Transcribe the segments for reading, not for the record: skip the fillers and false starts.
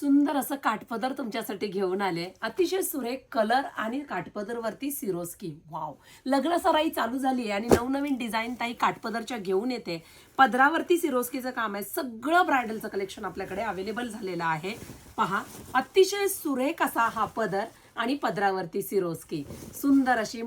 सुंदर असं काठपदर तुमच्यासाठी घेऊन आले. अतिशय सुरेख कलर आणि काठपदरवरती सिरोस्की. वाव, लग्न सराई चालू झाली आहे आणि नवनवीन डिझाईन ताई काठपदरच्या घेऊन येते. पदरावरती सिरोस्कीचं काम आहे. सगळं ब्रायडलचं कलेक्शन आपल्याकडे अवेलेबल झालेलं आहे. पहा, अतिशय सुरेख असा हा पदर आणि पदरावरती सिरोस्की. सुंदर अशी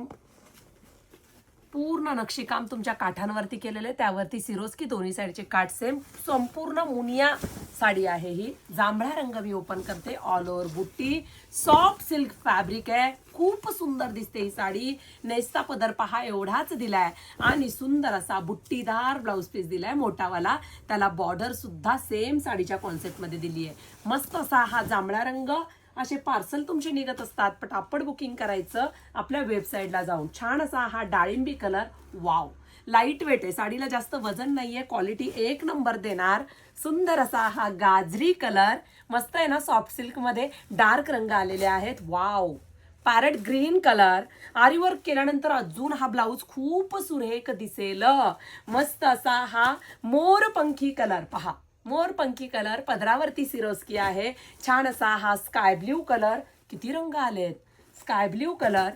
पूर्ण नक्षीकाम तुमच्या काठांवरती केलेले, त्यावरती सिरोस्की, दोन्ही साईडचे काठ सेम. संपूर्ण मुनिया साडी आहे ही. जांभळा रंग मी ओपन करते. ऑल ओव्हर बुट्टी, सॉफ्ट सिल्क फॅब्रिक आहे. खूप सुंदर दिसते ही साडी. नेसचा पदर पहा एवढाच दिलाय आणि सुंदर असा बुट्टीदार ब्लाऊज पीस दिलाय मोठावाला. त्याला बॉर्डर सुद्धा सेम साडीच्या कॉन्सेप्ट मध्ये दिली आहे. मस्त असा हा जांभळा रंग. असे पार्सल तुमचे निघत असतात, पटापट बुकिंग करायचं आपल्या वेबसाईटला जाऊन. छान असा हा डाळिंबी कलर. वाव, लाईट वेट आहे, साडीला जास्त वजन नाहीये, क्वालिटी एक नंबर देणार. सुंदर असा हा गाजरी कलर. मस्त आहे ना, सॉफ्ट सिल्क मध्ये डार्क रंग आलेले आहेत. Wow, parrot green colour. आरी वर्क केल्यानंतर अजून हा ब्लाऊज खूप सुरेख दिसेल. मस्त असा हा मोरपंखी कलर. पहा, मोरपंखी कलर. पदरावरती सिरोस्की आहे. छान असा हा स्काय ब्ल्यू कलर. किती रंग आलेत. Sky blue colour.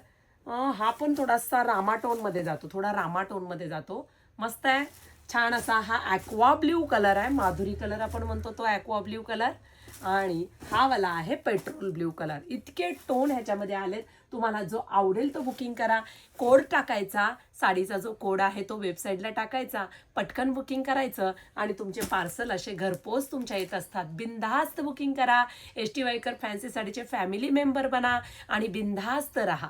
हा पण थोडासा रामाटोन मध्ये जातो, थोडा रामाटोन मध्ये जातो. मस्त आहे. छान असा हा ॲक्वा ब्ल्यू कलर आहे. माधुरी कलर आपण म्हणतो तो ॲक्वा ब्ल्यू कलर. आणि हा वाला आहे पेट्रोल ब्ल्यू कलर. इतके टोन ह्याच्यामध्ये आलेत. तुम्हाला जो आवडेल तो बुकिंग करा. कोड टाकायचा, साडीचा जो कोड आहे तो वेबसाईटला टाकायचा, पटकन बुकिंग करायचं आणि तुमचे पार्सल असे घरपोच तुमच्या येत असतात. बिनधास्त बुकिंग करा. एस टी वायकर फॅन्सी साडीचे फॅमिली मेंबर बना आणि बिनधास्त राहा.